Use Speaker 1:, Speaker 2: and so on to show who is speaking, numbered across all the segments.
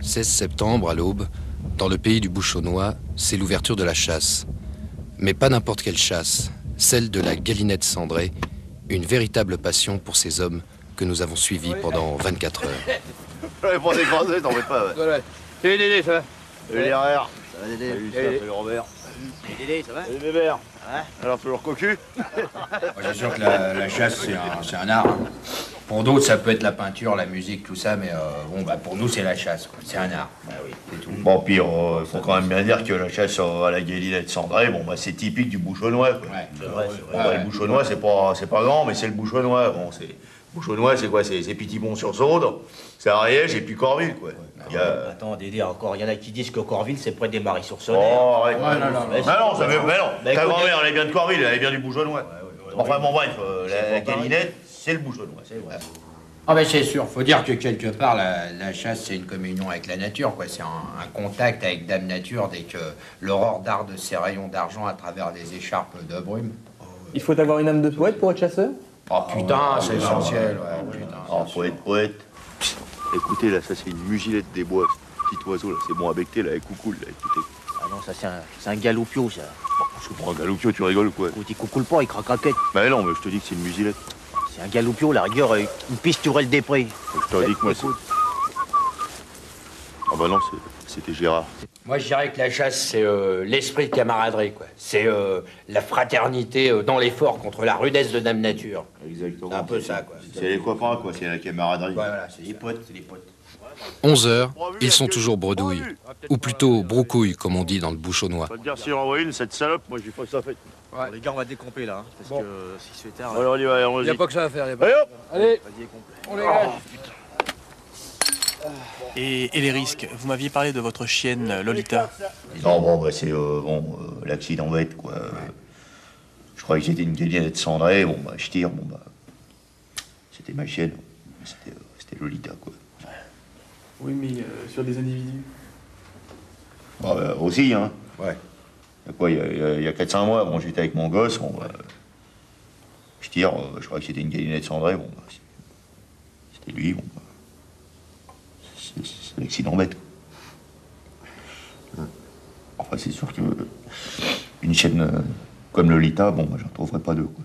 Speaker 1: 16 septembre, à l'aube, dans le pays du Bouchonnois, c'est l'ouverture de la chasse. Mais pas n'importe quelle chasse, celle de la galinette cendrée, une véritable passion pour ces hommes que nous avons suivis pendant 24 heures.
Speaker 2: Ouais, pour décroiser, t'en fais pas, ouais.
Speaker 3: Voilà. Salut Dédé, ça va?
Speaker 2: Salut les RR.
Speaker 4: Ça va Dédé?
Speaker 2: Salut, salut Robert.
Speaker 4: Salut Dédé, ça va?
Speaker 2: Salut Bébert.
Speaker 4: Ouais.
Speaker 2: Alors, toujours cocu?
Speaker 5: Moi, j'ai sûr que la chasse, c'est un art. Hein. Pour d'autres, ça peut être la peinture, la musique, tout ça, mais bon, bah, pour nous, c'est la chasse. C'est un art. Bah oui, c'est tout.
Speaker 2: Bon, puis, faut quand même bien dire que la chasse à la galinette cendrée, bon, bah, c'est typique du Bouchonnois, quoi.
Speaker 5: Ouais.
Speaker 4: C'est vrai, c'est vrai.
Speaker 2: Bon, bah, le Bouchonnois, c'est pas grand, mais c'est le Bouchonnois. Bon, c'est... Bouchonnois, c'est quoi? C'est Pitibon-sur-Saude, c'est Ariège et puis Corville, quoi. Il y a...
Speaker 4: Attends, Dédé, encore, il y en a qui disent que Corville, c'est près des Maris-sur-Saône.
Speaker 2: Oh, arrête.
Speaker 5: Ouais, non.
Speaker 2: Ah non, ça veut... Mais non,
Speaker 4: Bah,
Speaker 2: ta
Speaker 4: écoute,
Speaker 2: grand-mère, elle est bien de Corville, elle est bien du Bouchonnois. Enfin, bon, bref, la
Speaker 4: pas pareil.
Speaker 2: galinette, c'est le Bouchonnois.
Speaker 4: C'est vrai.
Speaker 5: Ah ben c'est sûr, faut dire que quelque part la chasse c'est une communion avec la nature, quoi. C'est un contact avec Dame Nature dès que l'aurore darde ses rayons d'argent à travers les écharpes de brume.
Speaker 6: Il faut avoir une âme de poète pour être chasseur?
Speaker 5: Oh putain, c'est essentiel, ouais, putain.
Speaker 2: Oh, poète. Écoutez, là, ça, c'est une mugilette des bois, ce petit oiseau, là. C'est bon à becter, là, avec coucou, là, écoutez.
Speaker 4: Ah non, ça, c'est un galoupio, ça.
Speaker 2: Je prends un galoupio, tu rigoles ou quoi?
Speaker 4: Ou t'y coucoule pas, il craque à quête.
Speaker 2: Bah non, mais je te dis que c'est une musilette.
Speaker 4: C'est un galoupio, la rigueur, une pisturelle des prés.
Speaker 2: Je te dis que moi, c'est... Ah bah non, c'était Gérard.
Speaker 5: Moi je dirais que la chasse c'est l'esprit de camaraderie, quoi. C'est la fraternité dans l'effort contre la rudesse de Dame Nature.
Speaker 2: Exactement.
Speaker 5: C'est un peu ça, quoi.
Speaker 2: C'est les copains, quoi, c'est la camaraderie.
Speaker 5: Ouais, voilà, c'est les potes,
Speaker 1: 11 heures, ils sont toujours bredouilles, ou plutôt broucouilles, comme on dit dans le Bouchonnois.
Speaker 2: Faut te dire, s'il envoie une, cette salope, moi, j'ai pas que ça fait.
Speaker 4: Ouais. Les gars, on va décamper, là, hein, parce que s'il se fait tard...
Speaker 2: Alors, on y va, on
Speaker 3: Il n'y a pas que ça à faire, il y a pas.
Speaker 2: Allez, hop!
Speaker 3: Allez,
Speaker 4: Vas-y, complet.
Speaker 3: on les gage.
Speaker 7: Et les risques? Vous m'aviez parlé de votre chienne Lolita.
Speaker 2: Non, bon, bah, c'est, l'accident bête, quoi. Je croyais que c'était une galinette cendrée, bon, bah, je tire, bon, bah... C'était ma chienne, c'était Lolita, quoi.
Speaker 6: Oui, mais sur des individus.
Speaker 2: Bah, aussi, hein.
Speaker 5: Ouais.
Speaker 2: Il y a quoi, il y a 4-5 mois, bon, j'étais avec mon gosse, bon, bah, je tire, je croyais que c'était une galinette cendrée, bon, bah, c'était lui, bon, bah, c'est l'accident bête. Enfin, c'est sûr que une chienne comme Lolita, bon, bah, j'en trouverais pas deux, quoi.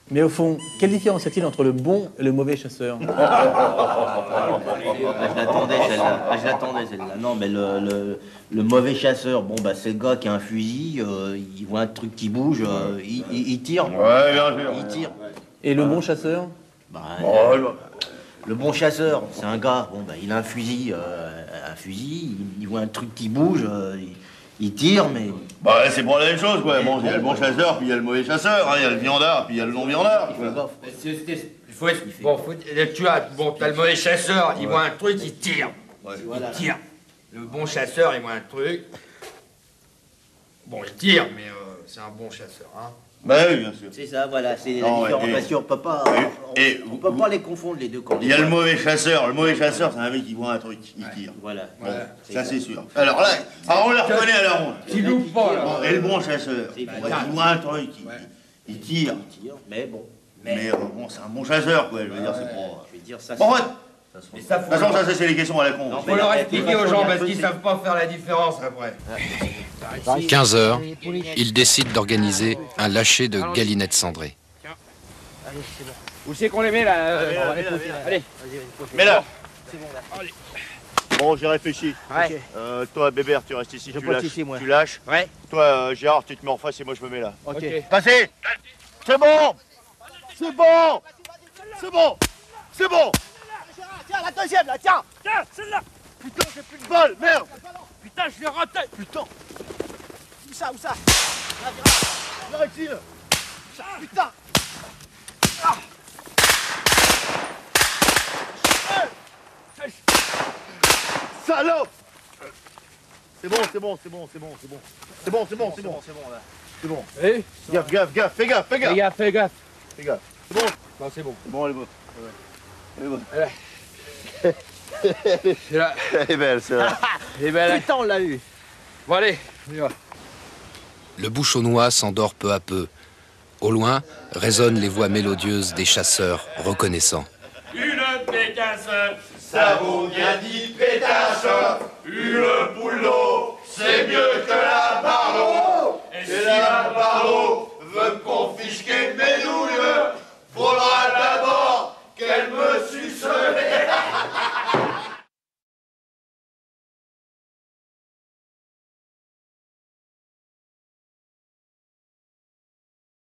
Speaker 6: Mais au fond, quelle différence y a-t-il entre le bon et le mauvais chasseur?
Speaker 4: Ah, je l'attendais celle-là. Non, mais le mauvais chasseur, bon, bah, c'est le gars qui a un fusil, il voit un truc qui bouge, il tire.
Speaker 2: Ouais, bien sûr.
Speaker 4: Il tire.
Speaker 6: Et le bon chasseur?
Speaker 4: Bah,
Speaker 2: Oh,
Speaker 4: le bon chasseur, c'est un gars, bon, bah, il a un fusil, il voit un truc qui bouge, il tire, mais...
Speaker 2: bah, c'est pour la même chose, quoi. Bon, il y a le bon chasseur, puis il y a le mauvais chasseur, hein. Il y a le viandard, puis il y a le non-viandard,
Speaker 4: Il fait
Speaker 2: quoi.
Speaker 4: gaffe.
Speaker 5: T'as le mauvais chasseur, il voit un truc, il tire.
Speaker 4: Voilà.
Speaker 5: Il tire. Le bon chasseur, il voit un truc. Bon, il tire, mais c'est un bon chasseur, hein.
Speaker 2: Bah oui, bien sûr.
Speaker 4: C'est ça, voilà, c'est la
Speaker 2: Non,
Speaker 4: différence.
Speaker 2: et-
Speaker 4: Parce qu'on peut pas,
Speaker 2: et-
Speaker 4: on peut pas les confondre, les deux camps.
Speaker 2: Il y a le mauvais chasseur. Le mauvais chasseur, c'est un mec qui voit un truc, il tire.
Speaker 4: Voilà.
Speaker 2: Bon, ça c'est sûr. Alors là, on le reconnaît à la ronde.
Speaker 5: Tu loupes pas, là.
Speaker 2: Bon, et le bon chasseur,
Speaker 4: C'est
Speaker 2: il
Speaker 4: bon.
Speaker 2: voit un truc, il tire.
Speaker 4: Il tire, mais bon.
Speaker 2: Mais bon, c'est un bon chasseur, quoi. Je veux dire, c'est pas...
Speaker 4: Je vais dire ça.
Speaker 2: Bon, ouais.
Speaker 5: Et ça,
Speaker 2: De toute façon, ça, c'est les questions à la con.
Speaker 4: Non,
Speaker 5: faut leur expliquer aux gens parce qu'ils savent pas faire la différence après.
Speaker 1: 15 heures, ils décident d'organiser un lâcher de galinette cendrée.
Speaker 3: Où c'est qu'on les met là? On va les pousser, là. Allez.
Speaker 2: Mais là,
Speaker 4: C'est bon, là.
Speaker 2: bon, j'ai réfléchi.
Speaker 4: Ouais.
Speaker 2: Toi, Bébert, tu restes ici,
Speaker 4: Je
Speaker 2: tu
Speaker 4: reste
Speaker 2: lâches.
Speaker 4: ici, moi.
Speaker 2: Tu lâches.
Speaker 4: Ouais.
Speaker 2: Toi, Gérard, tu te mets en face et moi, je me mets là.
Speaker 4: Ok.
Speaker 2: Passez! C'est bon! C'est bon! C'est bon! C'est bon! Tiens, la deuxième, là, tiens!
Speaker 8: Tiens, celle-là.
Speaker 2: Putain, j'ai plus de balle, merde!
Speaker 8: Putain, je l'ai raté.
Speaker 2: Putain!
Speaker 8: Où ça?
Speaker 2: Là, ici, là! Putain! Salope! C'est bon, c'est bon, c'est bon, c'est bon, c'est bon. C'est bon, c'est bon, c'est bon.
Speaker 4: là.
Speaker 2: C'est bon.
Speaker 3: Allez.
Speaker 2: Gaffe, gaffe, gaffe, fais gaffe, fais gaffe!
Speaker 3: Fais gaffe, fais gaffe.
Speaker 2: Fais gaffe. C'est bon?
Speaker 3: Non, c'est bon.
Speaker 2: C'est bon, elle est bonne. Elle est bonne.
Speaker 3: C'est là.
Speaker 2: Elle est belle, c'est vrai.
Speaker 3: Et ben là.
Speaker 4: Putain, on l'a eu.
Speaker 3: Bon, allez, on y va.
Speaker 1: Le Bouchonnois s'endort peu à peu. Au loin résonnent les voix mélodieuses des chasseurs reconnaissants.
Speaker 8: Une
Speaker 9: pétasse. Ça vaut bien 10 pétasses.